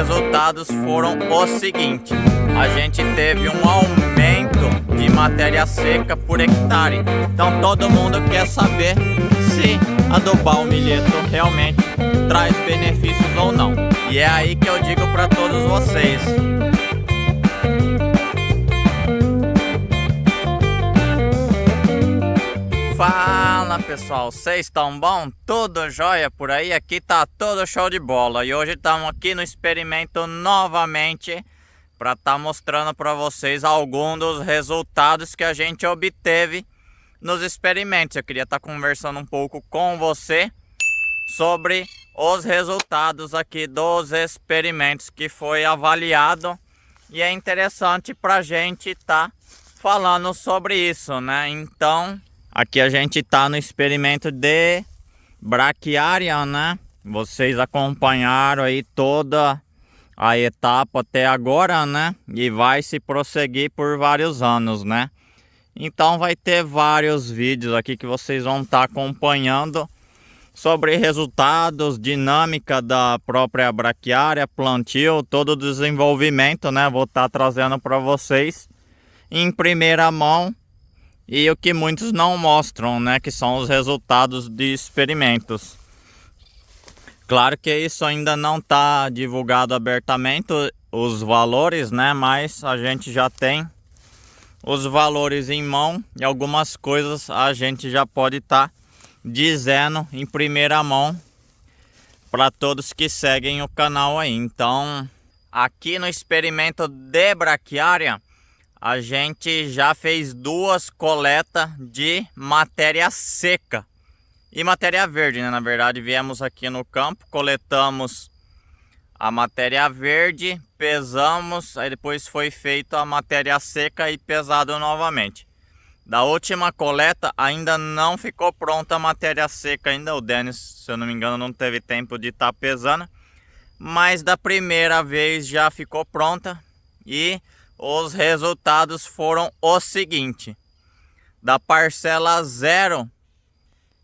resultados foram os seguintes: a gente teve um aumento de matéria seca por hectare. Então todo mundo quer saber se adubar o milheto realmente traz benefícios ou não. E é aí que eu digo para todos vocês: fala pessoal, vocês estão bom? Tudo jóia por aí? Aqui tá tudo show de bola. E hoje estamos aqui no experimento novamente para estar mostrando para vocês alguns dos resultados que a gente obteve nos experimentos. Eu queria estar conversando um pouco com você sobre os resultados aqui dos experimentos que foi avaliado, e é interessante para a gente estar falando sobre isso, né? Então aqui a gente está no experimento de braquiária, né? Vocês acompanharam aí toda a etapa até agora, né? E vai se prosseguir por vários anos, né? Então vai ter vários vídeos aqui que vocês vão estar acompanhando sobre resultados, dinâmica da própria braquiária, plantio, todo o desenvolvimento, né? Vou estar trazendo para vocês em primeira mão. E o que muitos não mostram, né, que são os resultados de experimentos. Claro que isso ainda não está divulgado abertamente, os valores, né, mas a gente já tem os valores em mão e algumas coisas a gente já pode estar dizendo em primeira mão para todos que seguem o canal aí. Então, aqui no experimento de braquiária, a gente já fez duas coletas de matéria seca e matéria verde, né? Na verdade, viemos aqui no campo, coletamos a matéria verde, pesamos, aí depois foi feita a matéria seca e pesado novamente. Da última coleta ainda não ficou pronta a matéria seca ainda. O Denis, se eu não me engano, não teve tempo de estar pesando, mas da primeira vez já ficou pronta. E os resultados foram o seguinte: da parcela 0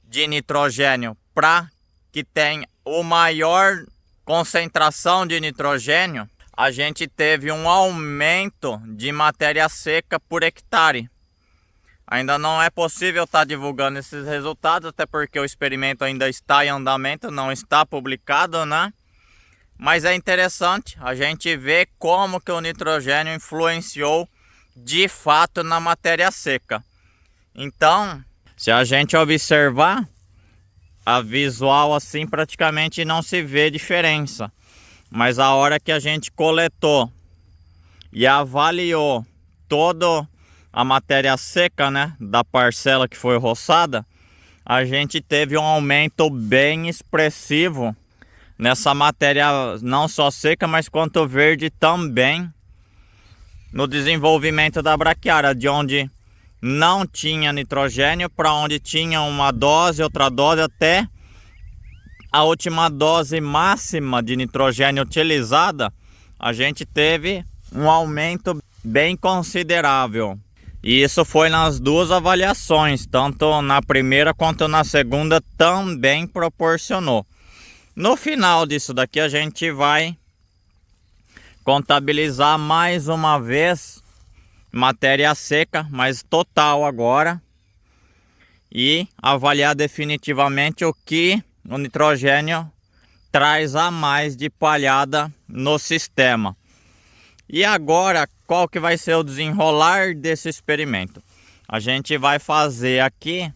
de nitrogênio para que tem o maior concentração de nitrogênio, a gente teve um aumento de matéria seca por hectare. Ainda não é possível estar divulgando esses resultados, até porque o experimento ainda está em andamento, não está publicado, né? Mas é interessante a gente ver como que o nitrogênio influenciou de fato na matéria seca. Então, se a gente observar, a visual assim praticamente não se vê diferença. Mas a hora que a gente coletou e avaliou toda a matéria seca, né, da parcela que foi roçada, a gente teve um aumento bem expressivo nessa matéria, não só seca, mas quanto verde também, no desenvolvimento da braquiária, de onde não tinha nitrogênio para onde tinha uma dose, outra dose, até a última dose máxima de nitrogênio utilizada, a gente teve um aumento bem considerável. E isso foi nas duas avaliações, tanto na primeira quanto na segunda também proporcionou. No final disso daqui a gente vai contabilizar mais uma vez matéria seca, mas total agora, e avaliar definitivamente o que o nitrogênio traz a mais de palhada no sistema. E agora, qual que vai ser o desenrolar desse experimento? A gente vai fazer aqui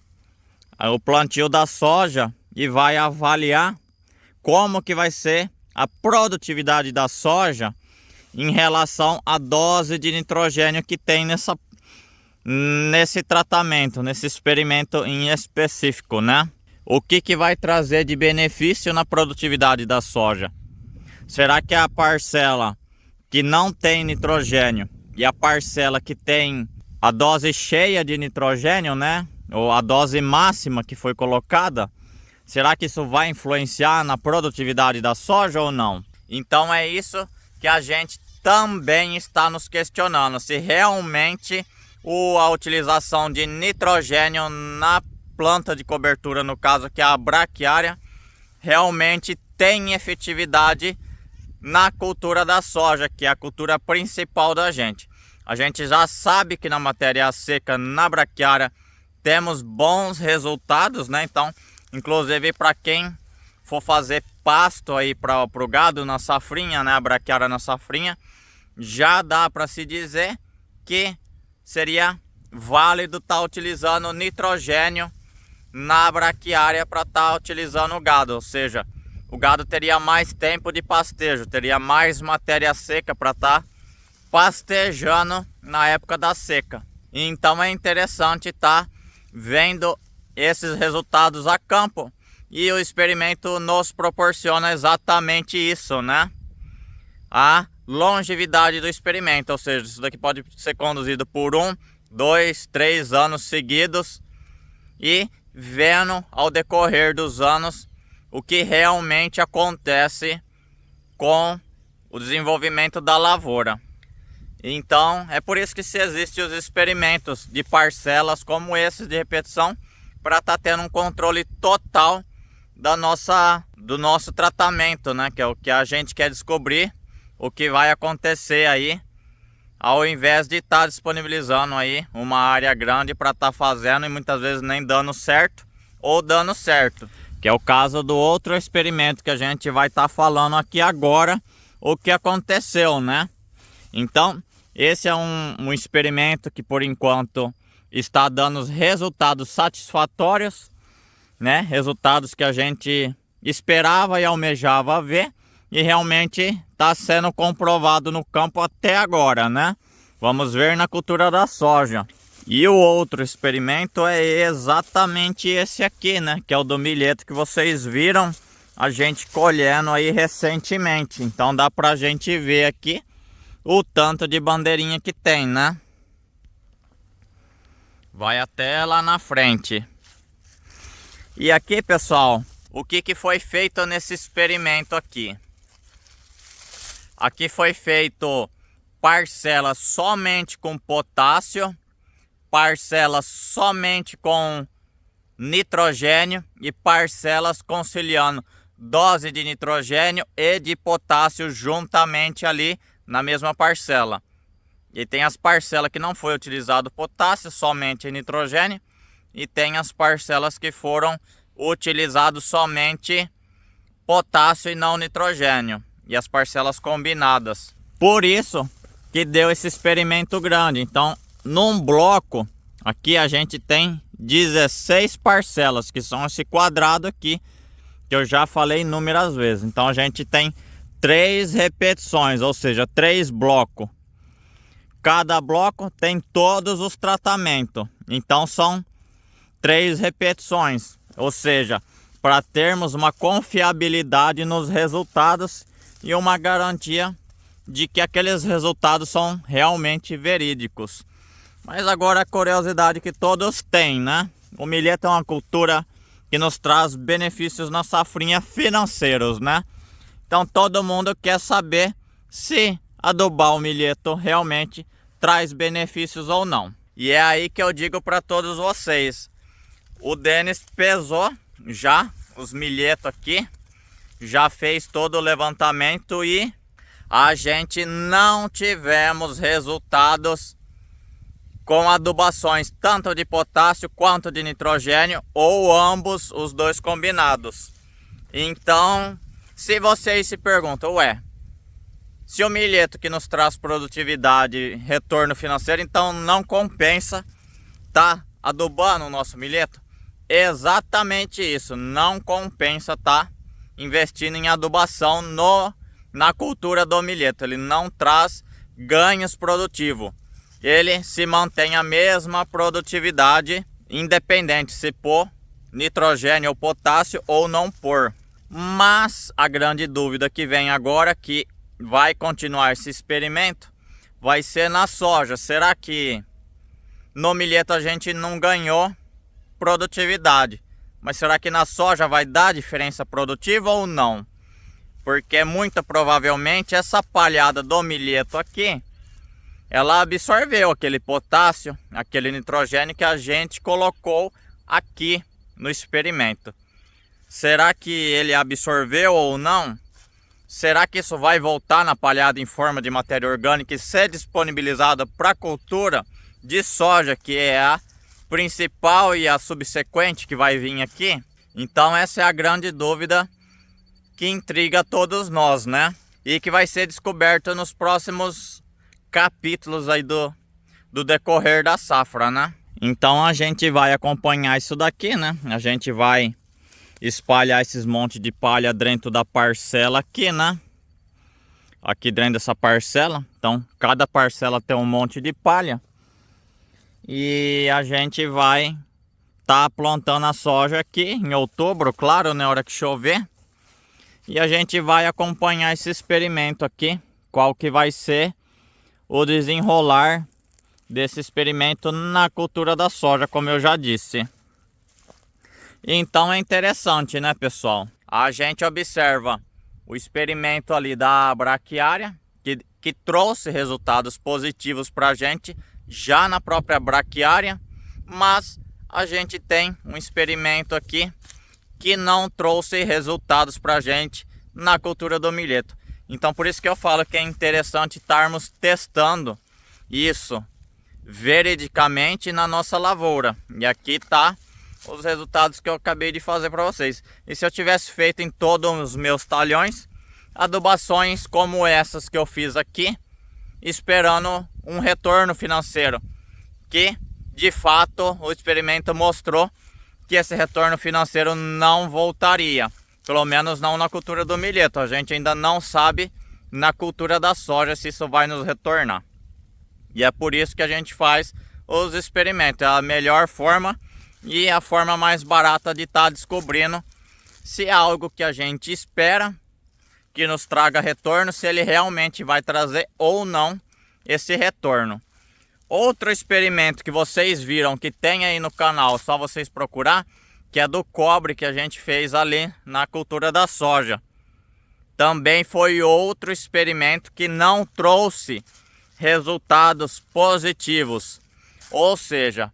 o plantio da soja e vai avaliar como que vai ser a produtividade da soja em relação à dose de nitrogênio que tem nesse tratamento, nesse experimento em específico, né? O que vai trazer de benefício na produtividade da soja? Será que a parcela que não tem nitrogênio e a parcela que tem a dose cheia de nitrogênio, né? Ou a dose máxima que foi colocada, será que isso vai influenciar na produtividade da soja ou não? Então é isso que a gente também está nos questionando, se realmente a utilização de nitrogênio na planta de cobertura, no caso que é a braquiária, realmente tem efetividade na cultura da soja, que é a cultura principal da gente. A gente já sabe que na matéria seca, na braquiária, temos bons resultados, né? Então, inclusive para quem for fazer pasto aí para o gado na safrinha, né? A braquiária na safrinha, já dá para se dizer que seria válido estar utilizando nitrogênio na braquiária para estar utilizando o gado, ou seja, o gado teria mais tempo de pastejo, teria mais matéria seca para estar pastejando na época da seca. Então é interessante estar vendo esses resultados a campo, e o experimento nos proporciona exatamente isso, né? A longevidade do experimento, ou seja, isso daqui pode ser conduzido por 1, 2, 3 anos seguidos e vendo ao decorrer dos anos o que realmente acontece com o desenvolvimento da lavoura. Então é por isso que se existem os experimentos de parcelas como esses de repetição, para estar tendo um controle total do nosso tratamento, né? Que é o que a gente quer descobrir, o que vai acontecer aí, ao invés de estar disponibilizando aí uma área grande para estar fazendo e muitas vezes nem dando certo ou dando certo. Que é o caso do outro experimento que a gente vai estar falando aqui agora, o que aconteceu, né? Então, esse é um experimento que por enquanto está dando resultados satisfatórios, né? Resultados que a gente esperava e almejava ver, e realmente está sendo comprovado no campo até agora, né? Vamos ver na cultura da soja. E o outro experimento é exatamente esse aqui, né? Que é o do milheto que vocês viram a gente colhendo aí recentemente. Então dá pra gente ver aqui o tanto de bandeirinha que tem, né? Vai até lá na frente. E aqui, pessoal, o que foi feito nesse experimento aqui? Aqui foi feito parcelas somente com potássio, parcelas somente com nitrogênio e parcelas conciliando dose de nitrogênio e de potássio juntamente ali na mesma parcela. E tem as parcelas que não foi utilizado potássio, somente nitrogênio, e tem as parcelas que foram utilizados somente potássio e não nitrogênio, e as parcelas combinadas. Por isso que deu esse experimento grande. Então, num bloco aqui a gente tem 16 parcelas, que são esse quadrado aqui, que eu já falei inúmeras vezes. Então a gente tem 3 repetições, ou seja, 3 blocos. Cada bloco tem todos os tratamentos. Então são 3 repetições, ou seja, para termos uma confiabilidade nos resultados e uma garantia de que aqueles resultados são realmente verídicos. Mas agora a curiosidade que todos têm, né? O milheto é uma cultura que nos traz benefícios na safrinha financeiros, né? Então todo mundo quer saber se adubar o milheto realmente traz benefícios ou não. E é aí que eu digo para todos vocês. O Denis pesou já os milhetos aqui, já fez todo o levantamento e a gente não tivemos resultados com adubações tanto de potássio quanto de nitrogênio, ou ambos, os dois combinados. Então, se vocês se perguntam, ué, se o milheto que nos traz produtividade, retorno financeiro, então não compensa tá adubando o nosso milheto? Exatamente isso, não compensa tá investindo em adubação na cultura do milheto. Ele não traz ganhos produtivos. Ele se mantém a mesma produtividade, independente se pôr nitrogênio ou potássio ou não pôr. Mas a grande dúvida que vem agora, que vai continuar esse experimento, vai ser na soja. Será que no milheto a gente não ganhou produtividade, mas será que na soja vai dar diferença produtiva ou não? Porque muito provavelmente essa palhada do milheto aqui, ela absorveu aquele potássio, aquele nitrogênio que a gente colocou aqui no experimento. Será que ele absorveu ou não? Será que isso vai voltar na palhada em forma de matéria orgânica e ser disponibilizada para a cultura de soja, que é a principal e a subsequente que vai vir aqui? Então essa é a grande dúvida que intriga todos nós, né? E que vai ser descoberta nos próximos capítulos aí do decorrer da safra, né? Então a gente vai acompanhar isso daqui, né? A gente vai espalhar esses montes de palha dentro da parcela aqui, né? Aqui dentro dessa parcela. Então cada parcela tem um monte de palha. E a gente vai tá plantando a soja aqui em outubro, claro, na hora que chover. E a gente vai acompanhar esse experimento aqui, qual que vai ser o desenrolar desse experimento na cultura da soja, como eu já disse. Então é interessante, né, pessoal? A gente observa o experimento ali da braquiária, que trouxe resultados positivos para a gente já na própria braquiária, mas a gente tem um experimento aqui que não trouxe resultados para a gente na cultura do milheto. Então por isso que eu falo que é interessante estarmos testando isso veridicamente na nossa lavoura. E aqui tá os resultados que eu acabei de fazer para vocês. E se eu tivesse feito em todos os meus talhões adubações como essas que eu fiz aqui, esperando um retorno financeiro, que de fato o experimento mostrou que esse retorno financeiro não voltaria, pelo menos não na cultura do milheto. A gente ainda não sabe na cultura da soja se isso vai nos retornar. E é por isso que a gente faz os experimentos. É a melhor forma e a forma mais barata de estar descobrindo se é algo que a gente espera que nos traga retorno, se ele realmente vai trazer ou não esse retorno. Outro experimento que vocês viram que tem aí no canal, só vocês procurar, que é do cobre que a gente fez ali na cultura da soja. Também foi outro experimento que não trouxe resultados positivos. Ou seja,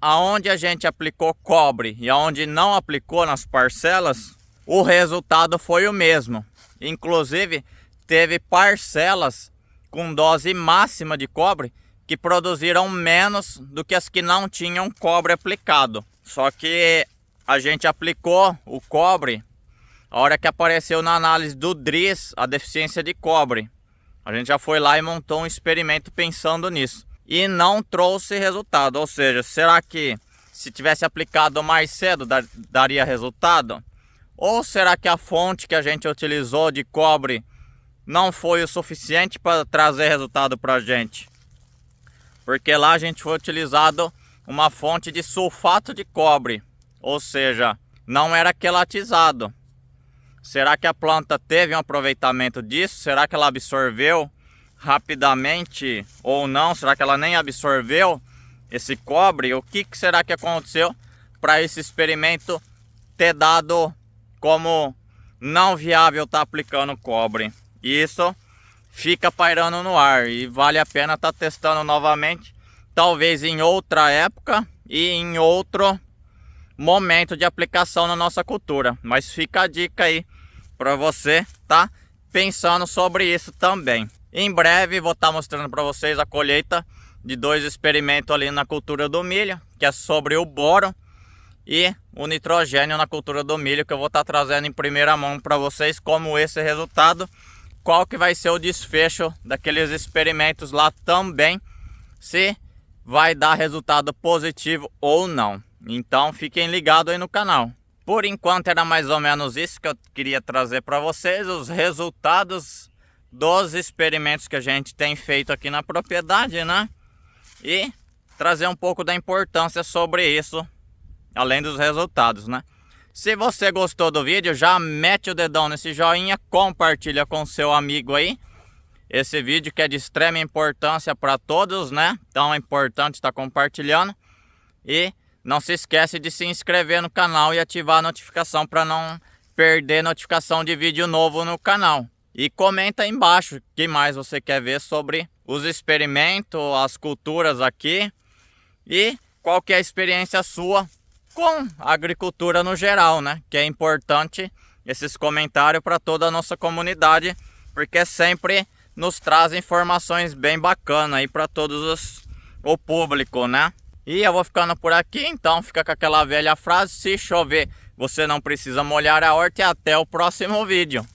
aonde a gente aplicou cobre e aonde não aplicou nas parcelas, o resultado foi o mesmo. Inclusive, teve parcelas com dose máxima de cobre que produziram menos do que as que não tinham cobre aplicado. Só que a gente aplicou o cobre a hora que apareceu na análise do DRIS a deficiência de cobre. A gente já foi lá e montou um experimento pensando nisso. E não trouxe resultado. Ou seja, será que se tivesse aplicado mais cedo daria resultado? Ou será que a fonte que a gente utilizou de cobre não foi o suficiente para trazer resultado para a gente? Porque lá a gente foi utilizado uma fonte de sulfato de cobre, ou seja, não era quelatizado. Será que a planta teve um aproveitamento disso? Será que ela absorveu rapidamente ou não? Será que ela nem absorveu esse cobre? O que será que aconteceu para esse experimento ter dado como não viável estar aplicando cobre? Isso fica pairando no ar e vale a pena estar testando novamente, talvez em outra época e em outro momento de aplicação na nossa cultura. Mas fica a dica aí para você tá pensando sobre isso também. Em breve vou estar mostrando para vocês a colheita de 2 experimentos ali na cultura do milho, que é sobre o boro e o nitrogênio na cultura do milho, que eu vou estar trazendo em primeira mão para vocês como esse resultado, qual que vai ser o desfecho daqueles experimentos lá também, se vai dar resultado positivo ou não. Então fiquem ligados aí no canal. Por enquanto era mais ou menos isso que eu queria trazer para vocês, os resultados dos experimentos que a gente tem feito aqui na propriedade, né? E trazer um pouco da importância sobre isso, além dos resultados, né? Se você gostou do vídeo, já mete o dedão nesse joinha, compartilha com seu amigo aí. Esse vídeo que é de extrema importância para todos, né? Então é importante estar compartilhando. E não se esquece de se inscrever no canal e ativar a notificação para não perder notificação de vídeo novo no canal. E comenta aí embaixo o que mais você quer ver sobre os experimentos, as culturas aqui. E qual que é a experiência sua com a agricultura no geral, né? Que é importante esses comentários para toda a nossa comunidade, porque sempre nos traz informações bem bacanas aí para todos o público, né? E eu vou ficando por aqui, então fica com aquela velha frase: se chover, você não precisa molhar a horta, e até o próximo vídeo.